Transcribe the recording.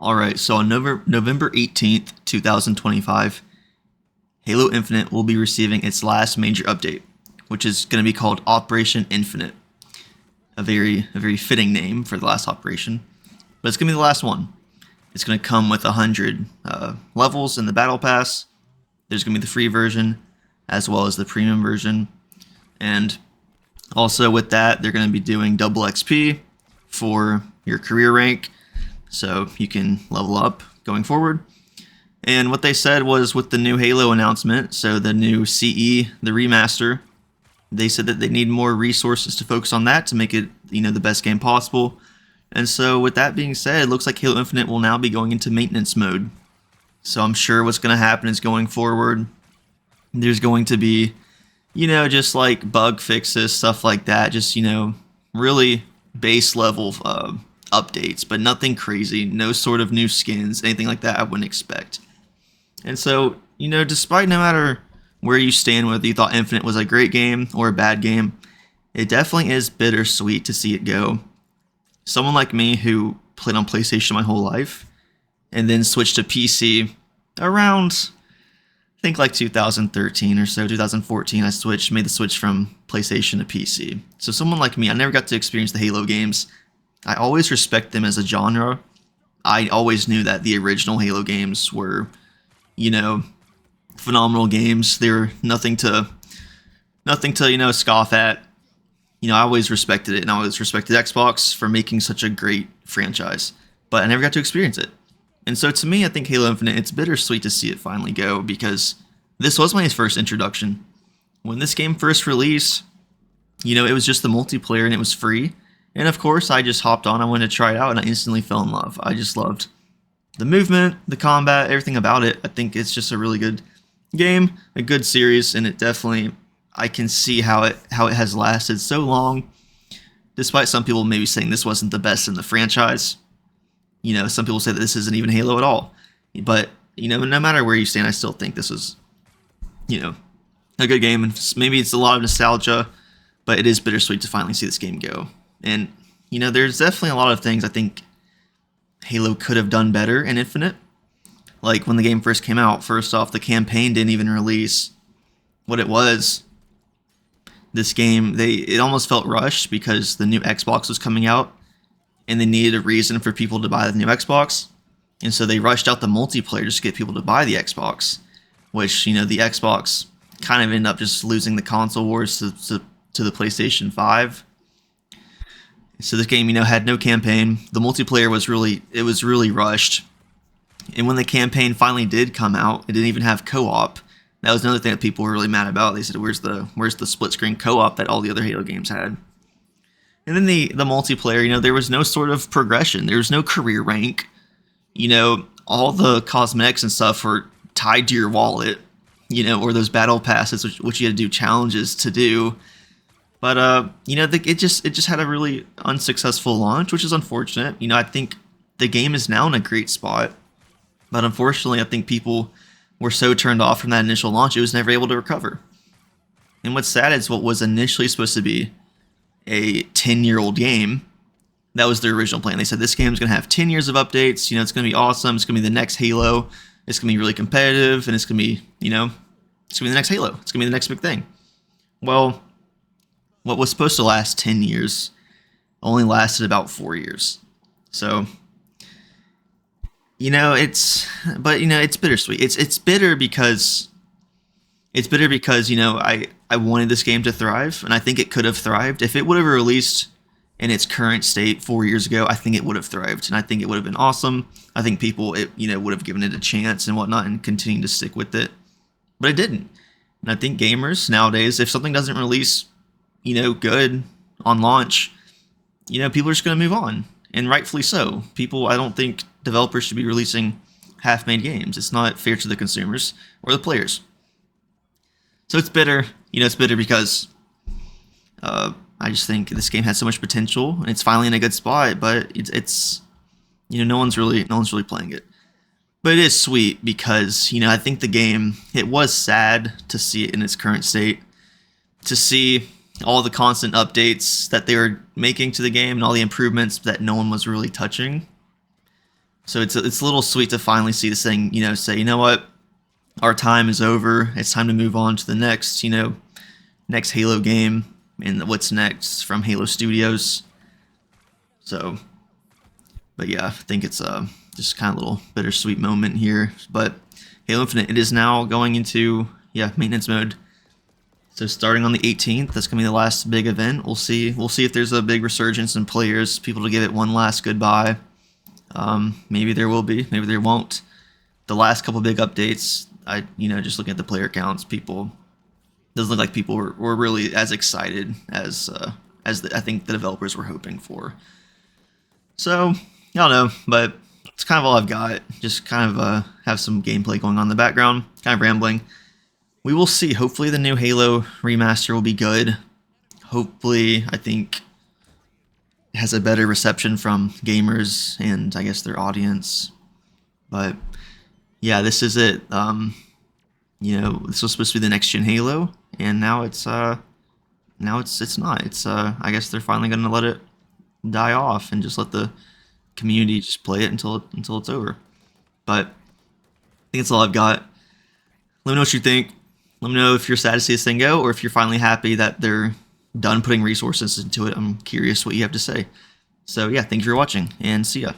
Alright, so on November 18th, 2025, Halo Infinite will be receiving its last major update, which is going to be called Operation Infinite. A very fitting name for the last operation, but it's going to be the last one. It's going to come with 100 levels in the Battle Pass. There's going to be the free version, as well as the premium version. And also with that, they're going to be doing double XP for your career rank, so you can level up going forward. And what they said was with the new Halo announcement, so the new CE, the remaster, they said that they need more resources to focus on that to make it, the best game possible. And so with that being said, it looks like Halo Infinite will now be going into maintenance mode. So I'm sure what's going to happen is going forward, there's going to be, just like bug fixes, stuff like that. Just, really base level updates, but nothing crazy. No sort of new skins, anything like that I wouldn't expect. And so, despite no matter where you stand, whether you thought Infinite was a great game or a bad game, it definitely is bittersweet to see it go. Someone like me who played on PlayStation my whole life and then switched to PC around, I think like 2013 or so, 2014, made the switch from PlayStation to PC. So someone like me, I never got to experience the Halo games. I always respect them as a genre. I always knew that the original Halo games were, phenomenal games. They were nothing to scoff at. I always respected it, and I always respected Xbox for making such a great franchise. But I never got to experience it. And so to me, I think Halo Infinite, it's bittersweet to see it finally go, because this was my first introduction. When this game first released, it was just the multiplayer and it was free. And of course, I just hopped on, I wanted to try it out, and I instantly fell in love. I just loved the movement, the combat, everything about it. I think it's just a really good game, a good series, and it definitely, I can see how it has lasted so long, despite some people maybe saying this wasn't the best in the franchise. Some people say that this isn't even Halo at all. But, no matter where you stand, I still think this was, a good game. And maybe it's a lot of nostalgia, but it is bittersweet to finally see this game go. And, there's definitely a lot of things I think Halo could have done better in Infinite. Like when the game first came out, first off, the campaign didn't even release what it was. This game, it almost felt rushed because the new Xbox was coming out and they needed a reason for people to buy the new Xbox. And so they rushed out the multiplayer just to get people to buy the Xbox, which, the Xbox kind of ended up just losing the console wars to the PlayStation 5. So this game, had no campaign. The multiplayer was really rushed. And when the campaign finally did come out, it didn't even have co-op. That was another thing that people were really mad about. They said, "Where's the split screen co-op that all the other Halo games had?" And then the multiplayer, there was no sort of progression. There was no career rank. All the cosmetics and stuff were tied to your wallet, or those battle passes, which you had to do challenges to do. But it just had a really unsuccessful launch, which is unfortunate. I think the game is now in a great spot, but unfortunately, I think people were so turned off from that initial launch, it was never able to recover. And what's sad is what was initially supposed to be a 10-year-old game, that was their original plan. They said this game is going to have 10 years of updates. It's going to be awesome. It's going to be the next Halo. It's going to be really competitive, and it's going to be, it's going to be the next Halo. It's going to be the next big thing. Well, what was supposed to last 10 years only lasted about 4 years. So, it's bittersweet. It's bitter because I wanted this game to thrive, and I think it could have thrived if it would have released in its current state 4 years ago. I think it would have thrived, and I think it would have been awesome. I think people would have given it a chance and whatnot and continued to stick with it, but it didn't. And I think gamers nowadays, if something doesn't release, good on launch, people are just going to move on, and rightfully so. I don't think developers should be releasing half-made games. It's not fair to the consumers or the players. So it's bitter. It's bitter because I just think this game has so much potential, and it's finally in a good spot. But it's no one's really playing it. But it is sweet because I think the game, it was sad to see it in its current state, to see all the constant updates that they were making to the game and all the improvements that no one was really touching. So it's a little sweet to finally see this thing, say, you know what, our time is over. It's time to move on to the next, next Halo game and what's next from Halo Studios. So, but yeah, I think it's just kind of a little bittersweet moment here. But Halo Infinite, it is now going into maintenance mode. So starting on the 18th, that's gonna be the last big event. We'll see. We'll see if there's a big resurgence in players, people to give it one last goodbye. Maybe there will be. Maybe there won't. The last couple big updates, just looking at the player counts, people doesn't look like people were really as excited as I think the developers were hoping for. So I don't know, but it's kind of all I've got. Just kind of have some gameplay going on in the background, kind of rambling. We will see. Hopefully the new Halo remaster will be good. Hopefully, I think it has a better reception from gamers and I guess their audience. But yeah, this is it. This was supposed to be the next gen Halo, and now it's not. It's I guess they're finally gonna let it die off and just let the community just play it until it's over. But I think that's all I've got. Let me know what you think. Let me know if you're sad to see this thing go, or if you're finally happy that they're done putting resources into it. I'm curious what you have to say. So yeah, thank you for watching, and see ya.